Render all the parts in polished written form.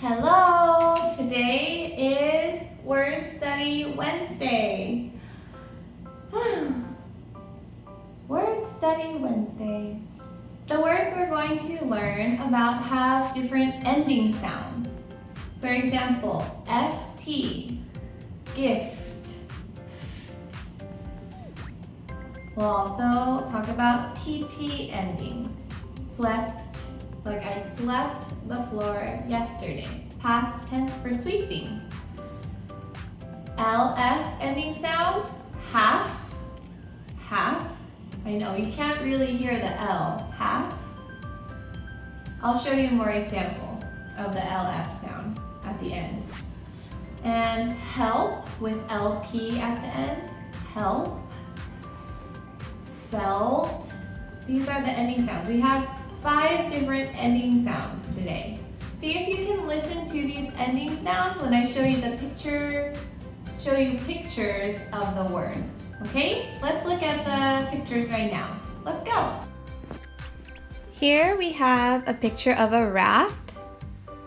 Hello! Today is Word Study Wednesday. Word Study Wednesday. The words we're going to learn about have different ending sounds. For example, FT, gift. We'll also talk about PT endings. Swept, like I swept the floor yesterday. Past tense for sweeping. LF ending sounds, half, half. I know you can't really hear the L, half. I'll show you more examples of the LF sound at the end. And help with LP at the end, help. Felt. These are the ending sounds. We have 5 different ending sounds today. See if you can listen to these ending sounds when I show you pictures of the words. Okay? Let's look at the pictures right now. Let's go. Here we have a picture of a raft.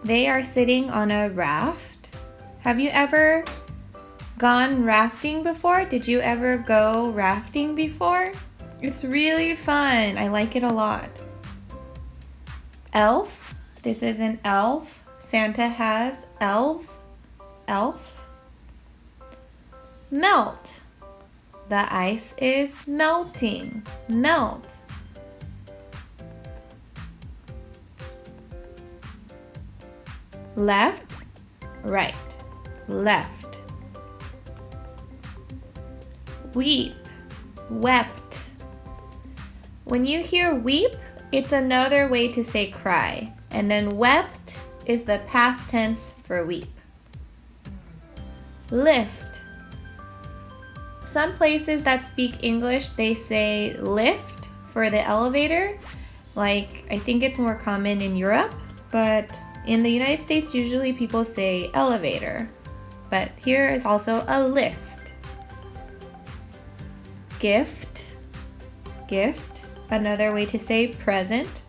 They are sitting on a raft. Have you ever gone rafting before? Did you ever go rafting before? It's really fun. I like it a lot. Elf. This is an elf. Santa has elves. Elf. Melt. The ice is melting. Melt. Left, right, left. Weep, wept. When you hear weep, it's another way to say cry. And then wept is the past tense for weep. Lift. Some places that speak English, they say lift for the elevator. Like, I think it's more common in Europe, but in the United States, usually people say elevator. But here is also a lift. Gift. Gift. Another way to say present.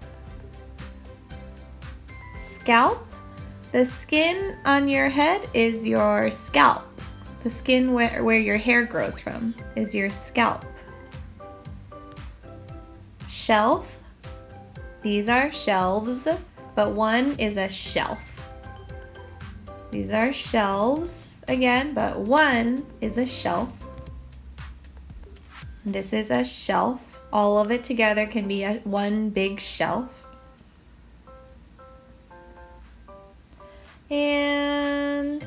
Scalp. The skin on your head is your scalp. The skin where your hair grows from is your scalp. Shelf. These are shelves, but one is a shelf. These are shelves again, but one is a shelf. This is a shelf. All of it together can be one big shelf. And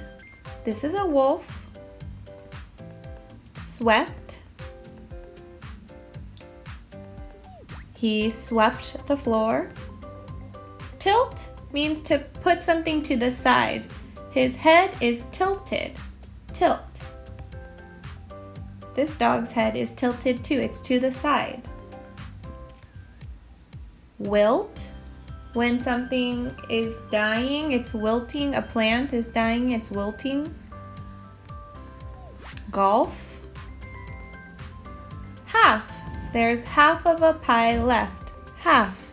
this is a wolf. Swept. He swept the floor. Tilt means to put something to the side. His head is tilted. Tilt. This dog's head is tilted too. It's to the side. Wilt. When something is dying, it's wilting. A plant is dying, it's wilting. Golf. Half. There's half of a pie left. Half.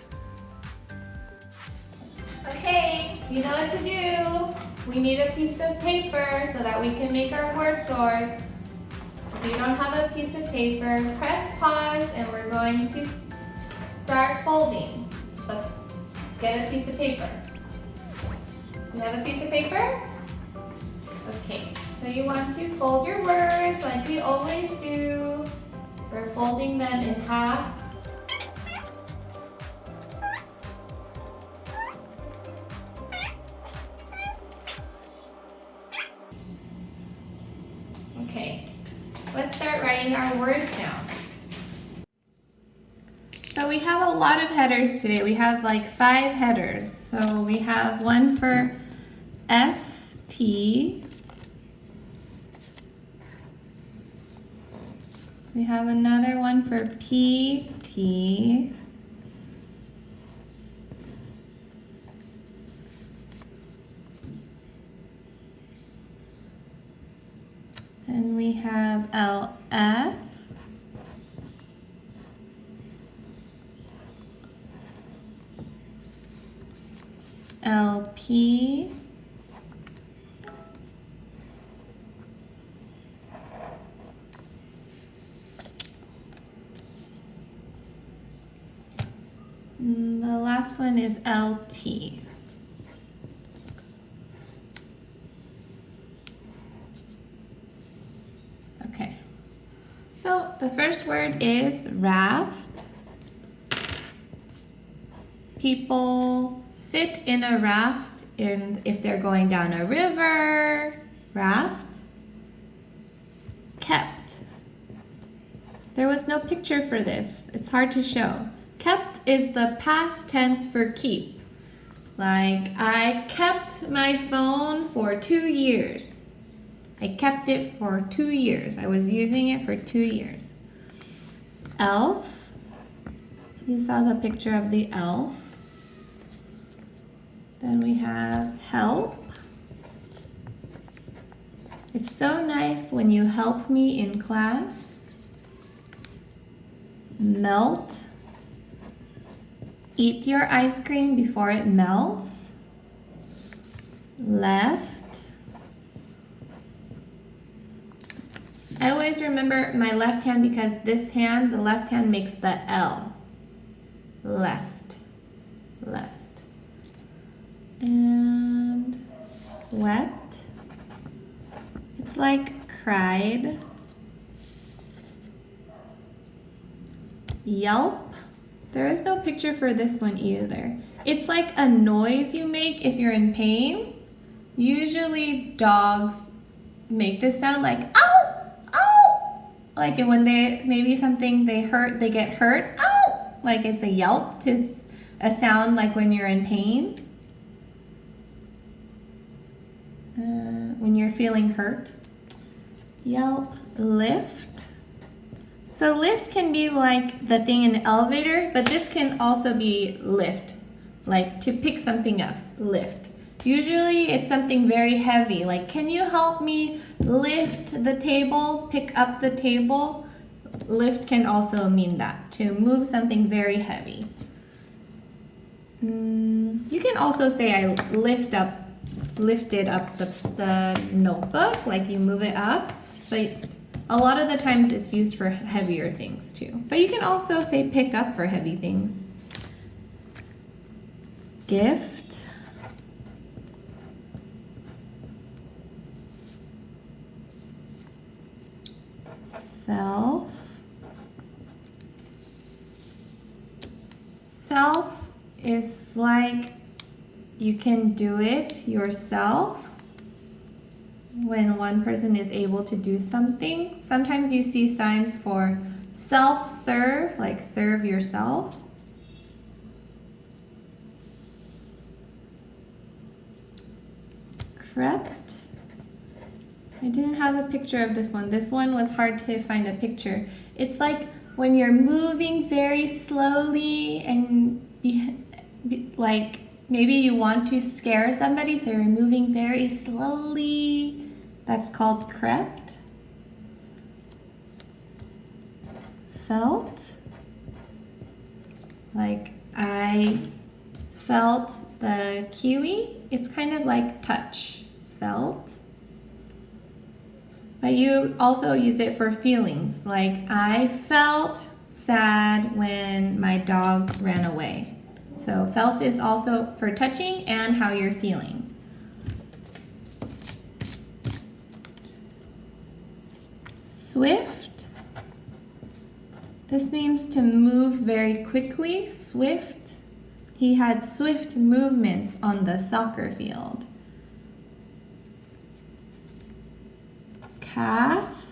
Okay, you know what to do. We need a piece of paper so that we can make our word sorts. If you don't have a piece of paper, press pause and we're going to start folding. But get a piece of paper. You have a piece of paper? Okay, so you want to fold your words like we always do. We're folding them in half. Okay, let's start writing our words now. So we have a lot of headers today. We have like 5 headers. So we have one for FT. We have another one for PT. And we have LF. LP, last one is LT. Okay, so the first word is raft. People sit in a raft if they're going down a river. Raft. Kept. There was no picture for this. It's hard to show. Kept is the past tense for keep. Like, I kept my phone for 2 years. I kept it for 2 years. I was using it for 2 years. Elf. You saw the picture of the elf. Then we have help. It's so nice when you help me in class. Melt. Eat your ice cream before it melts. Left. I always remember my left hand because this hand, the left hand makes the L. Left. Left. And wept. It's like cried. Yelp. There is no picture for this one either. It's like a noise you make if you're in pain. Usually dogs make this sound like ow, ow. Like when maybe something they get hurt, ow. Like it's a yelp, to a sound like when you're in pain. When you're feeling hurt. Yelp. Lift. So lift can be like the thing in the elevator, but this can also be lift, like to pick something up, lift. Usually it's something very heavy, like can you help me lift the table, pick up the table? Lift can also mean that, to move something very heavy. You can also say I lifted up the notebook, like you move it up, but a lot of the times it's used for heavier things too. But you can also say pick up for heavy things. Gift. Self. Self is like you can do it yourself. When one person is able to do something, sometimes you see signs for self-serve, like serve yourself. Crept. I didn't have a picture of this one. This one was hard to find a picture. It's like when you're moving very slowly and like maybe you want to scare somebody, so you're moving very slowly. That's called crept. Felt. Like I felt the kiwi. It's kind of like touch. Felt. But you also use it for feelings. Like I felt sad when my dog ran away. So felt is also for touching and how you're feeling. Swift. This means to move very quickly. Swift. He had swift movements on the soccer field. Calf.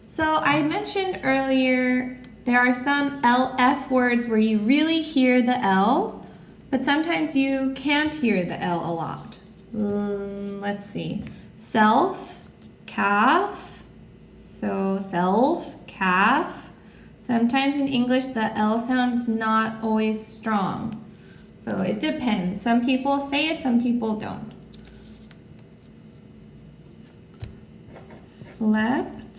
So I mentioned earlier there are some LF words where you really hear the L, but sometimes you can't hear the L a lot. Let's see. Self. Calf. So self, calf. Sometimes in English the L sound is not always strong. So it depends. Some people say it, some people don't. Slept.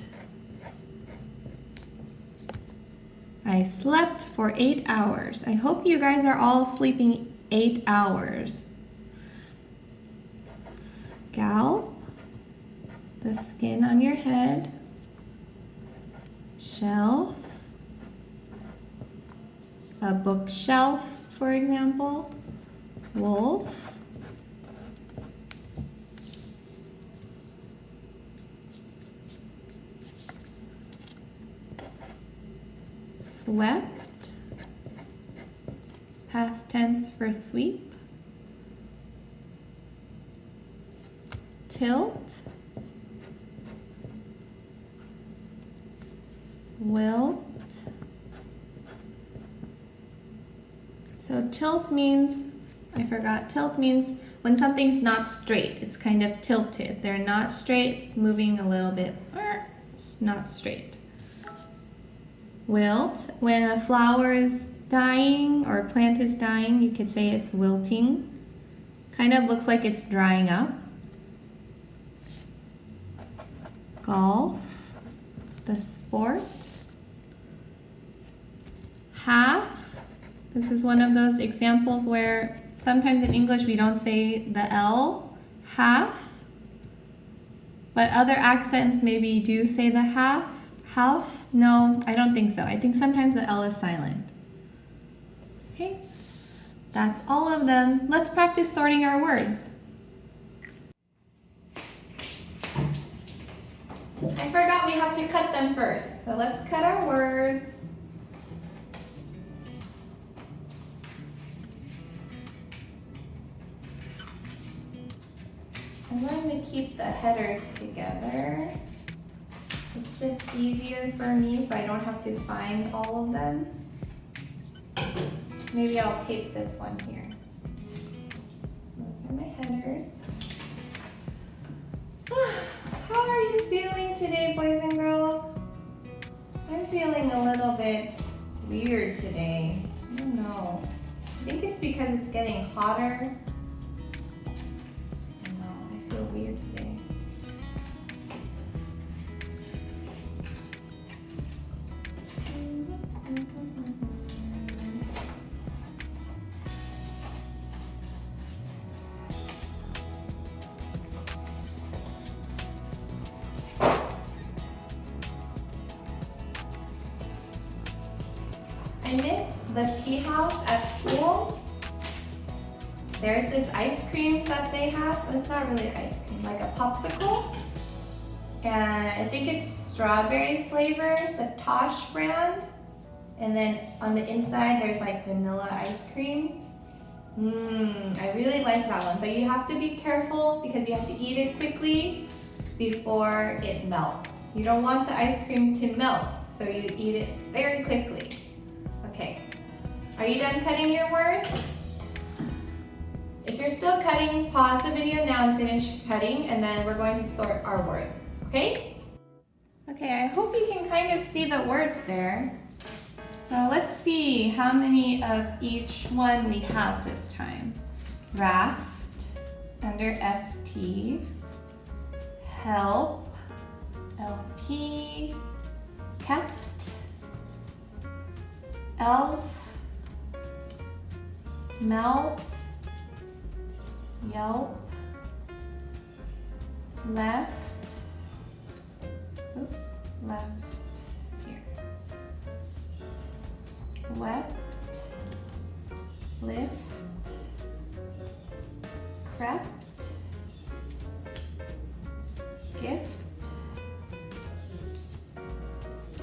I slept for 8 hours. I hope you guys are all sleeping 8 hours. Scalp. The skin on your head. Shelf. A bookshelf, for example. Wolf. Swept. Past tense for sweep. Tilt. Wilt. So tilt means, tilt means when something's not straight, it's kind of tilted. They're not straight, it's moving a little bit, it's not straight. Wilt, when a flower is dying or a plant is dying, you could say it's wilting. Kind of looks like it's drying up. Golf, the sport. Half, this is one of those examples where sometimes in English we don't say the L, half, but other accents maybe do say the half. No, I don't think so. I think sometimes the L is silent. Okay, that's all of them. Let's practice sorting our words. I forgot we have to cut them first. So let's cut our words. I'm going to keep the headers together. It's just easier for me so I don't have to find all of them. Maybe I'll tape this one here. Those are my headers. How are you feeling today, boys and girls? I'm feeling a little bit weird today. I don't know. I think it's because it's getting hotter. I know, I feel weird today. I miss the tea house at school. There's this ice cream that they have. It's not really ice cream, like a popsicle. And I think it's strawberry flavor, the Tosh brand. And then on the inside, there's like vanilla ice cream. I really like that one, but you have to be careful because you have to eat it quickly before it melts. You don't want the ice cream to melt, so you eat it very quickly. Okay, are you done cutting your words? If you're still cutting, pause the video now and finish cutting, and then we're going to sort our words, okay? Okay, I hope you can kind of see the words there. So let's see how many of each one we have this time. Raft, under FT, help, LP, kept, elf, melt, yelp, left, left here, wept, lift, crept, gift,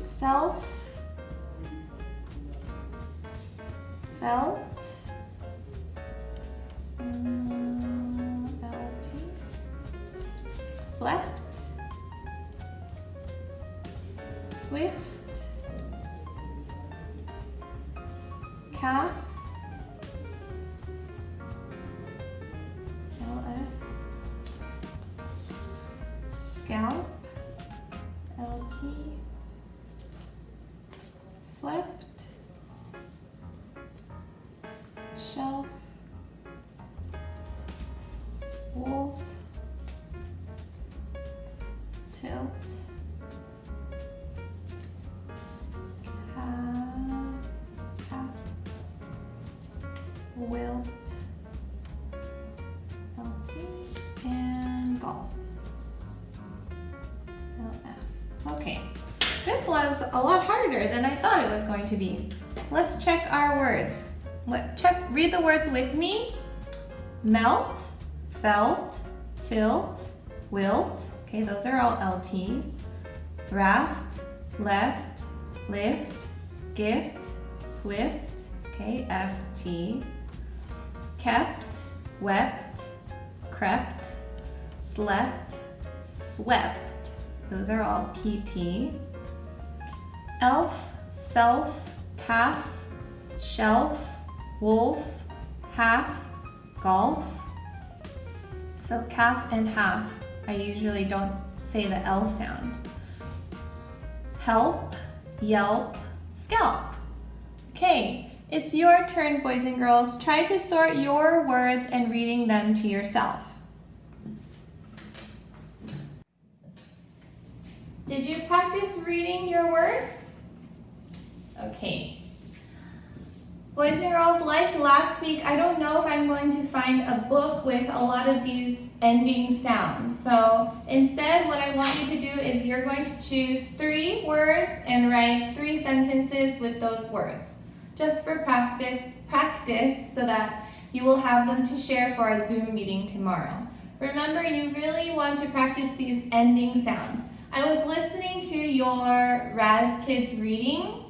self, felt, LT, slept, swift, calf, LF, scalp, LT, swept, shelf, wolf, tilt, calf, wilt, LT, and golf, LF. Okay, this was a lot harder than I thought it was going to be. let's check our words. Read the words with me. Melt, felt, tilt, wilt. Okay, those are all LT. Raft, left, lift, gift, swift. Okay, FT. Kept, wept, crept, slept, swept. Those are all PT. Elf, self, calf, shelf, wolf, half, golf. So calf and half, I usually don't say the L sound. Help, yelp, scalp. Okay, it's your turn, boys and girls. Try to sort your words and reading them to yourself. Did you practice reading your words? Okay. Boys and girls, like last week, I don't know if I'm going to find a book with a lot of these ending sounds. So instead, what I want you to do is you're going to choose 3 words and write 3 sentences with those words. Just for practice so that you will have them to share for our Zoom meeting tomorrow. Remember, you really want to practice these ending sounds. I was listening to your Raz Kids reading,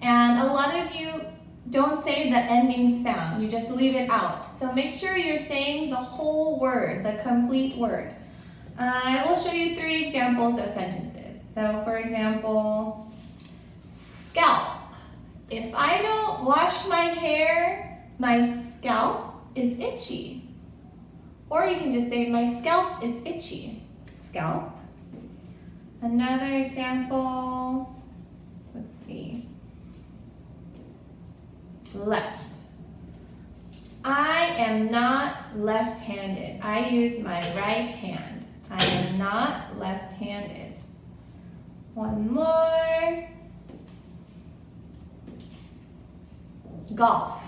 and a lot of you don't say the ending sound, you just leave it out. So make sure you're saying the whole word, the complete word. I will show you 3 examples of sentences. So for example, scalp. If I don't wash my hair, my scalp is itchy. Or you can just say, my scalp is itchy. Scalp. Another example, let's see. Left. I am not left-handed. I use my right hand. I am not left-handed. One more. Golf.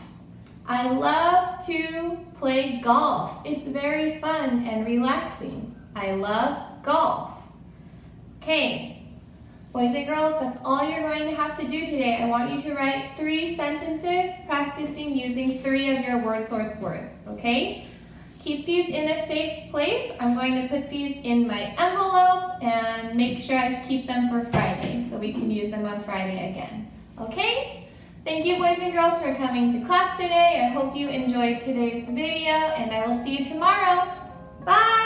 I love to play golf. It's very fun and relaxing. I love golf. Okay, boys and girls, that's all you're going to have to do today. I want you to write 3 sentences practicing using 3 of your WordSorts words, okay? Keep these in a safe place. I'm going to put these in my envelope and make sure I keep them for Friday so we can use them on Friday again, okay? Thank you, boys and girls, for coming to class today. I hope you enjoyed today's video, and I will see you tomorrow. Bye!